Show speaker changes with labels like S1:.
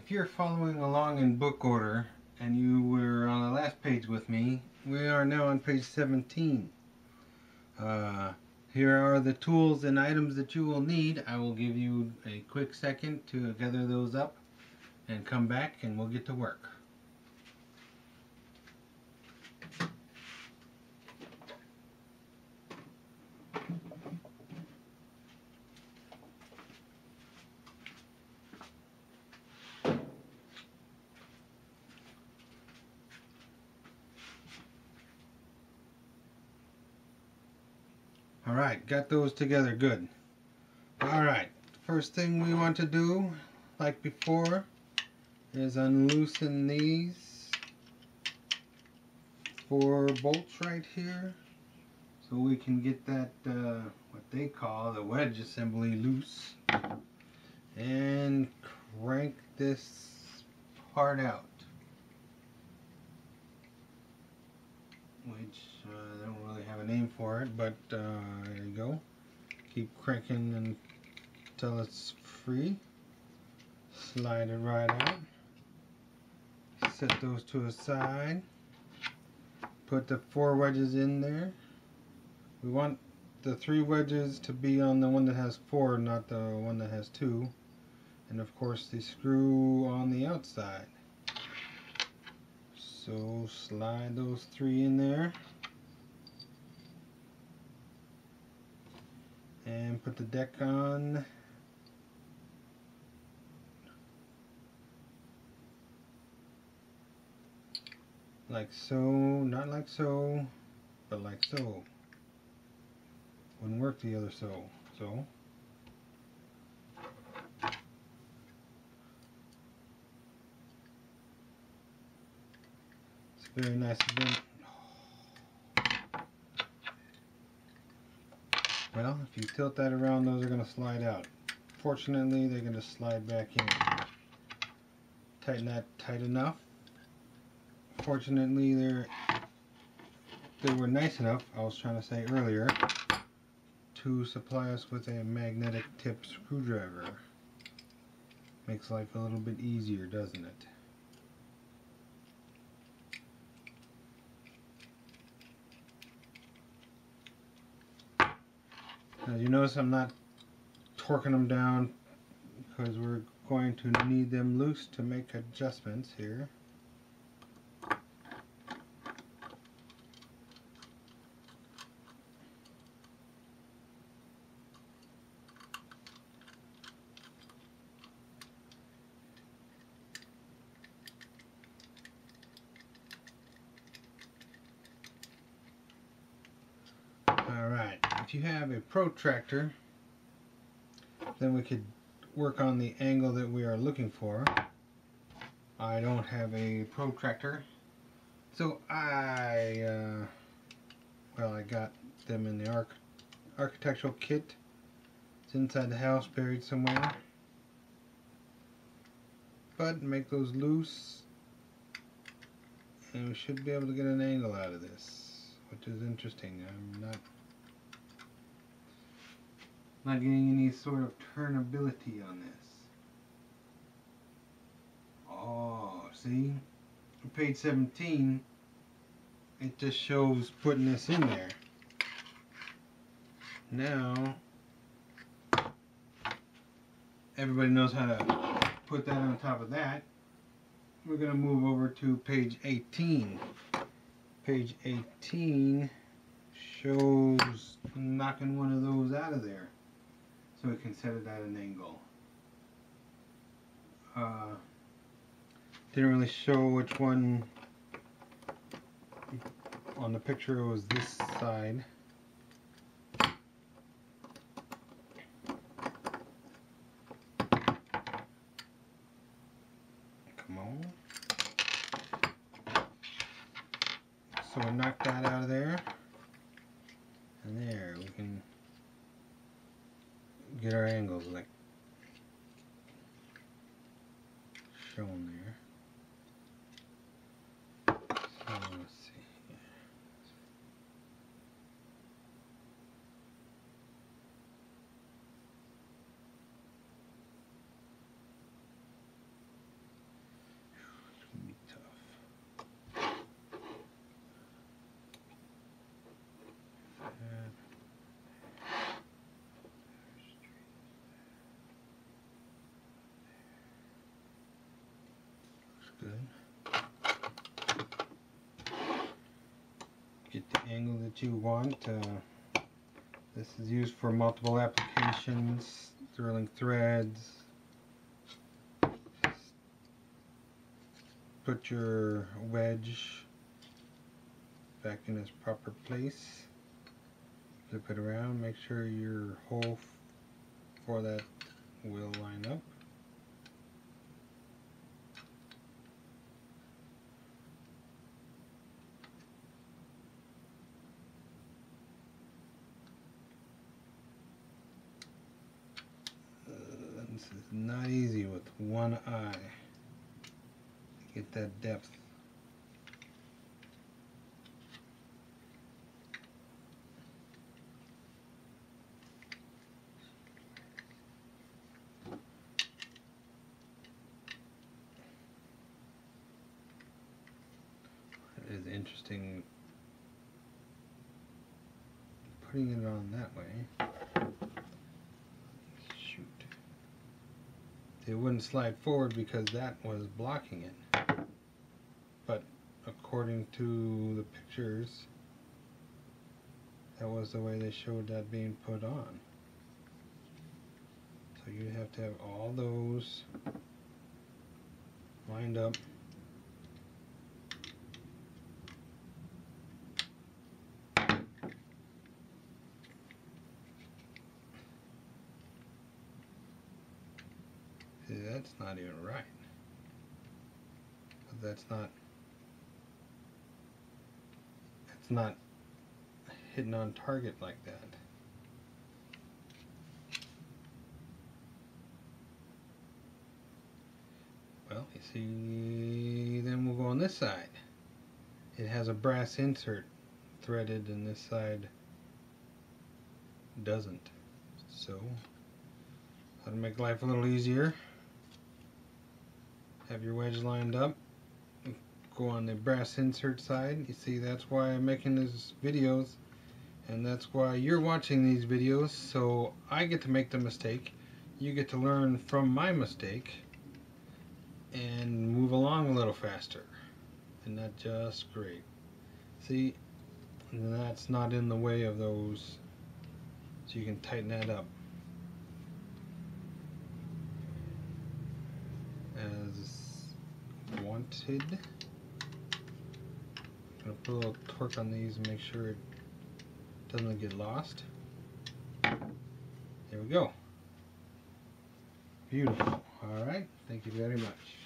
S1: If you're following along in book order and you were on the last page with me, we are now on page 17. Here are the tools and items that you will need. I will give you a quick second to gather those up and come back and we'll get to work. Alright, got those together good. Alright, first thing we want to do, like before, is unloosen these 4 bolts right here so we can get that, what they call the wedge assembly loose, and crank this part out, which I don't really have a name for it, but there you go. Keep cranking until it's free. Slide it right out. Set those to a side. Put the 4 wedges in there. We want the 3 wedges to be on the one that has 4, not the one that has 2. And of course the screw on the outside. So slide those 3 in there. And put the deck on. Like so, not like so, but like so. Wouldn't work the other so. So. It's very nice event. Well, if you tilt that around, those are going to slide out. Fortunately, they're going to slide back in. Tighten that tight enough. Fortunately, they were nice enough, I was trying to say earlier, to supply us with a magnetic tip screwdriver. Makes life a little bit easier, doesn't it? As you notice, I'm not torquing them down because we're going to need them loose to make adjustments here. Alright, if you have a protractor, then we could work on the angle that we are looking for. I don't have a protractor, so I got them in the architectural kit. It's inside the house, buried somewhere. But make those loose, and we should be able to get an angle out of this, which is interesting. I'm not getting any sort of turnability on this. Oh, see? On page 17, it just shows putting this in there. Now, everybody knows how to put that on top of that. We're going to move over to page 18. Page 18 shows knocking one of those out of there so we can set it at an angle. Didn't really show which one. On the picture it was this side. Come on. So we knock that out of there. And there we can get our angles like shown there. So let's see. Get the angle that you want. This is used for multiple applications, drilling threads. Put your wedge back in its proper place. Flip it around, make sure your hole for that will line up. This is not easy with one eye. Get that depth. It is interesting putting it on that way. Shoot. It wouldn't slide forward because that was blocking it. But according to the pictures, that was the way they showed that being put on. So you have to have all those lined up. See, that's not even right. But that's not, it's not hitting on target like that. Well, you see, then we'll go on this side. It has a brass insert threaded, and this side doesn't. So, that'll make life a little easier. Have your wedge lined up. Go on the brass insert side. You see, that's why I'm making these videos, and that's why you're watching these videos, so I get to make the mistake. You get to learn from my mistake and move along a little faster. Isn't that just great? See, that's not in the way of those, so you can tighten that up as wanted. I'm going to put a little torque on these and make sure it doesn't get lost. There we go. Beautiful. Alright, thank you very much.